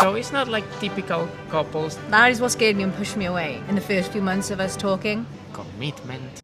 So it's not like typical couples. That is what scared me and pushed me away in the first few months of us talking. Commitment.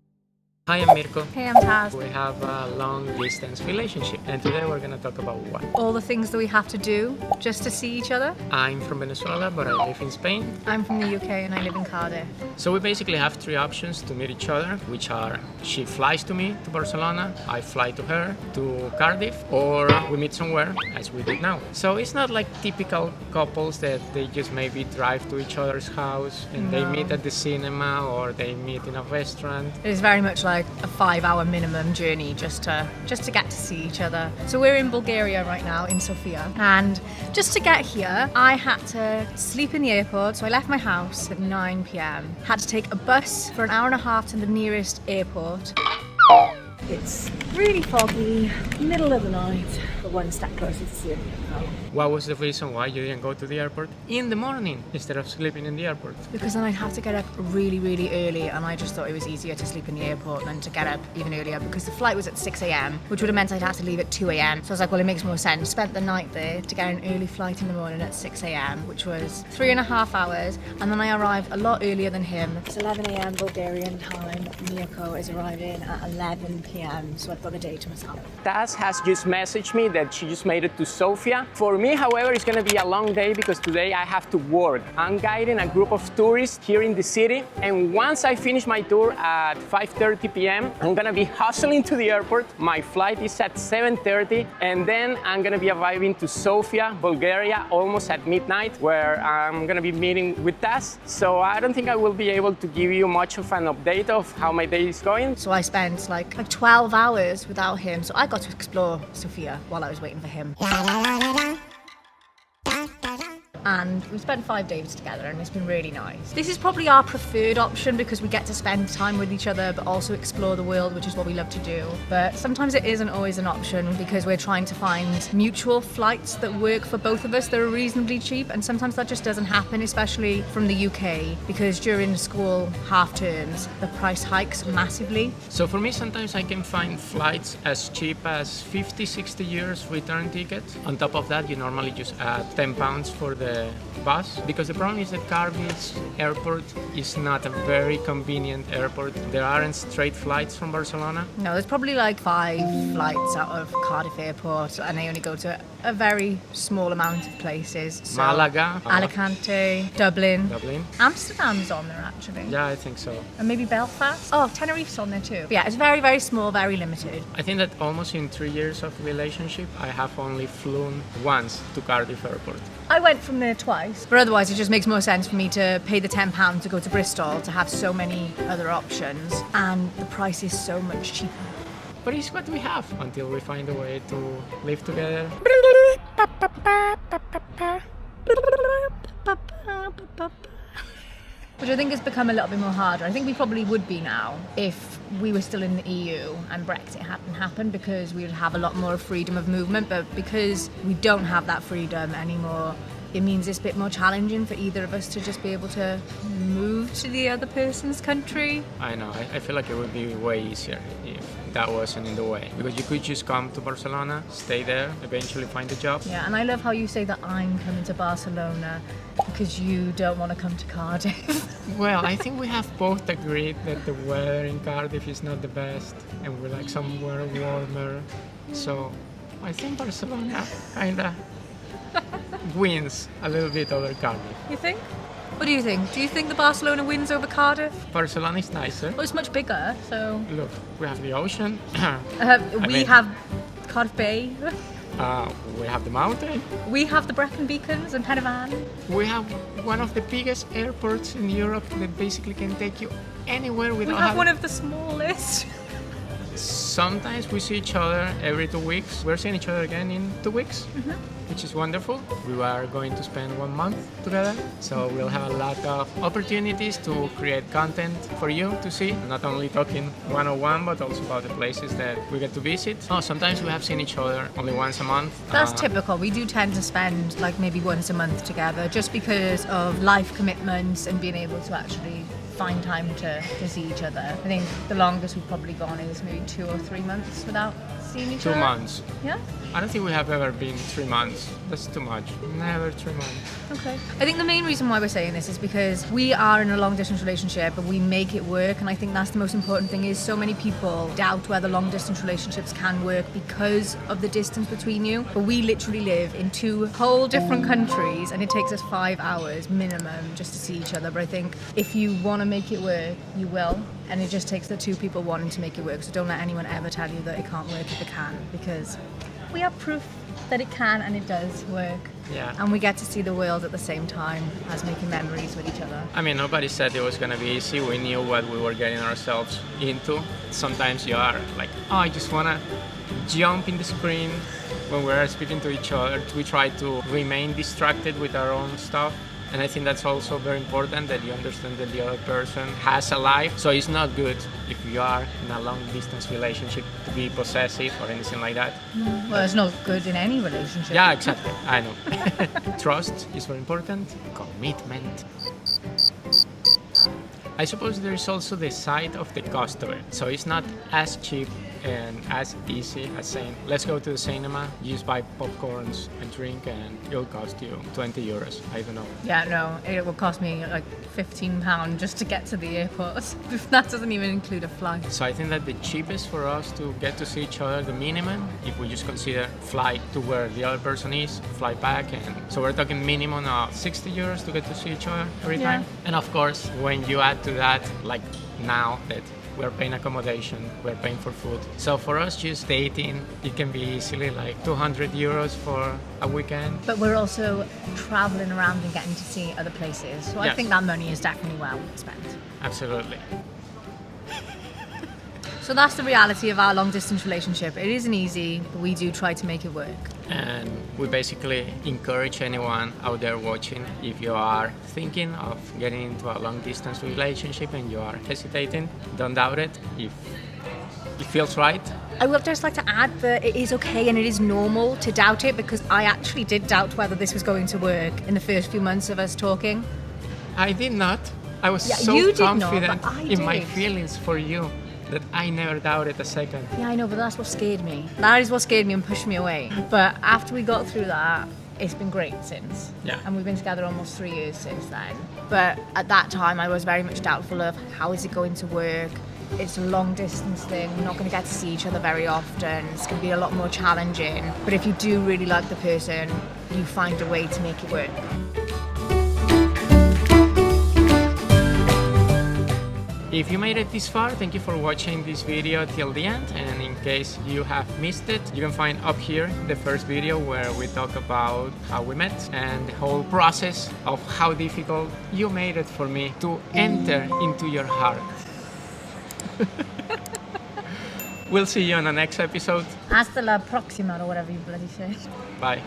Hi, I'm Mirko. Hey, I'm Taz. We have a long-distance relationship, and today we're going to talk about what? All the things that we have to do just to see each other. I'm from Venezuela, but I live in Spain. I'm from the UK and I live in Cardiff. So we basically have three options to meet each other, which are she flies to me to Barcelona, I fly to her to Cardiff, or we meet somewhere, as we did now. So it's not like typical couples that they just maybe drive to each other's house and they meet at the cinema or they meet in a restaurant. It is very much like a 5-hour minimum journey just to get to see each other. So we're in Bulgaria right now, in Sofia, and just to get here I had to sleep in the airport. So I left my house at 9 p.m, had to take a bus for an hour and a half to the nearest airport. It's really foggy, middle of the night, but one step closer to seeing it. What was the reason why you didn't go to the airport in the morning instead of sleeping in the airport? Because then I'd have to get up really, really early, and I just thought it was easier to sleep in the airport than to get up even earlier, because the flight was at 6 a.m, which would have meant I'd have to leave at 2 a.m. So I was like, well, it makes more sense. Spent the night there to get an early flight in the morning at 6 a.m, which was 3.5 hours, and then I arrived a lot earlier than him. It's 11 a.m. Bulgarian time. Mirko is arriving at 11 p.m, so I've got the day to myself. Taz has just messaged me that she just made it to Sofia. For me, however, it's going to be a long day because today I have to work. I'm guiding a group of tourists here in the city, and once I finish my tour at 5:30 p.m, I'm going to be hustling to the airport. My flight is at 7:30, and then I'm going to be arriving to Sofia, Bulgaria, almost at midnight, where I'm going to be meeting with Taz. So I don't think I will be able to give you much of an update of how my day is going. So I spent like 12 hours without him, so I got to explore Sofia while I was waiting for him. And we spent 5 days together and it's been really nice. This is probably our preferred option because we get to spend time with each other but also explore the world, which is what we love to do. But sometimes it isn't always an option because we're trying to find mutual flights that work for both of us that are reasonably cheap, and sometimes that just doesn't happen, especially from the UK, because during school half terms the price hikes massively. So for me, sometimes I can find flights as cheap as 50-60 euros return tickets. On top of that, you normally just add £10 for the bus, because the problem is that Cardiff's airport is not a very convenient airport. There aren't straight flights from Barcelona. No, there's probably like 5 flights out of Cardiff airport and they only go to a very small amount of places. So Malaga, Alicante, Dublin. Amsterdam's on there actually. Yeah, I think so. And maybe Belfast. Oh, Tenerife's on there too. But yeah, it's very, very small, very limited. I think that almost in 3 years of relationship, I have only flown once to Cardiff airport. I went from there twice, but otherwise it just makes more sense for me to pay the £10 to go to Bristol to have so many other options, and the price is so much cheaper. But it's what we have until we find a way to live together. Which I think has become a little bit more harder. I think we probably would be now if we were still in the EU and Brexit hadn't happened, because we would have a lot more freedom of movement, but because we don't have that freedom anymore, it means it's a bit more challenging for either of us to just be able to move to the other person's country. I know, I feel like it would be way easier if that wasn't in the way, because you could just come to Barcelona, stay there, eventually find a job. Yeah, and I love how you say that I'm coming to Barcelona because you don't want to come to Cardiff. Well, I think we have both agreed that the weather in Cardiff is not the best and we like somewhere warmer. So I think Barcelona kinda wins a little bit over Cardiff. You think? What do you think? Do you think the Barcelona wins over Cardiff? Barcelona is nicer. Well, it's much bigger, so... Look, we have the ocean. we have Cardiff Bay. We have the mountain. We have the Brecon Beacons and Pen y Fan. We have one of the biggest airports in Europe that basically can take you anywhere without We have one of the smallest. Sometimes we see each other every 2 weeks. We're seeing each other again in 2 weeks, which is wonderful. We are going to spend 1 month together, so we'll have a lot of opportunities to create content for you to see. Not only talking one-on-one, but also about the places that we get to visit. Oh, sometimes we have seen each other only once a month. That's typical. We do tend to spend like maybe once a month together, just because of life commitments and being able to actually find time to see each other. I think the longest we've probably gone is maybe 2 or 3 months without seeing seeing each 2 other? months. Yeah? I don't think we have ever been 3 months. That's too much. Never 3 months. Okay. I think the main reason why we're saying this is because we are in a long distance relationship and we make it work, and I think that's the most important thing. Is so many people doubt whether long distance relationships can work because of the distance between you, but we literally live in 2 whole different countries and it takes us 5 hours minimum just to see each other. But I think if you want to make it work, you will, and it just takes the 2 people wanting to make it work. So don't let anyone ever tell you that it can't work if it can, because we have proof that it can and it does work. Yeah. And we get to see the world at the same time as making memories with each other. I mean, nobody said it was going to be easy. We knew what we were getting ourselves into. Sometimes you are like, oh, I just want to jump in the screen. When we're speaking to each other, we try to remain distracted with our own stuff. And I think that's also very important, that you understand that the other person has a life. So it's not good if you are in a long distance relationship to be possessive or anything like that. Well, it's not good in any relationship. Yeah, exactly. I know. Trust is very important. Commitment. I suppose there is also the side of the cost of it. So it's not as cheap and as easy as saying, let's go to the cinema, you just buy popcorns and drink, and it'll cost you 20 euros. I don't know. Yeah, no, it will cost me like £15 just to get to the airport. That doesn't even include a flight. So I think that the cheapest for us to get to see each other, the minimum, if we just consider flight to where the other person is, fly back, and so we're talking minimum of 60 euros to get to see each other every time. And of course, when you add to that, like now that we're paying accommodation, we're paying for food. So for us, just dating, it can be easily like 200 euros for a weekend. But we're also traveling around and getting to see other places. So I think that money is definitely well spent. Absolutely. So that's the reality of our long distance relationship. It isn't easy, but we do try to make it work. And we basically encourage anyone out there watching, if you are thinking of getting into a long distance relationship and you are hesitating, don't doubt it. If it feels right. I would just like to add that it is okay and it is normal to doubt it, because I actually did doubt whether this was going to work in the first few months of us talking. I did not. I was You so did confident not, but I in my did. feelings for you that I never doubted a second. Yeah, I know, but that's what scared me. That is what scared me and pushed me away. But after we got through that, it's been great since. Yeah. And we've been together almost 3 years since then. But at that time, I was very much doubtful of how is it going to work. It's a long distance thing. We're not going to get to see each other very often. It's going to be a lot more challenging. But if you do really like the person, you find a way to make it work. If you made it this far, thank you for watching this video till the end, and in case you have missed it, you can find up here the first video where we talk about how we met and the whole process of how difficult you made it for me to enter into your heart. We'll see you on the next episode. Hasta la próxima, or whatever you bloody say. Bye.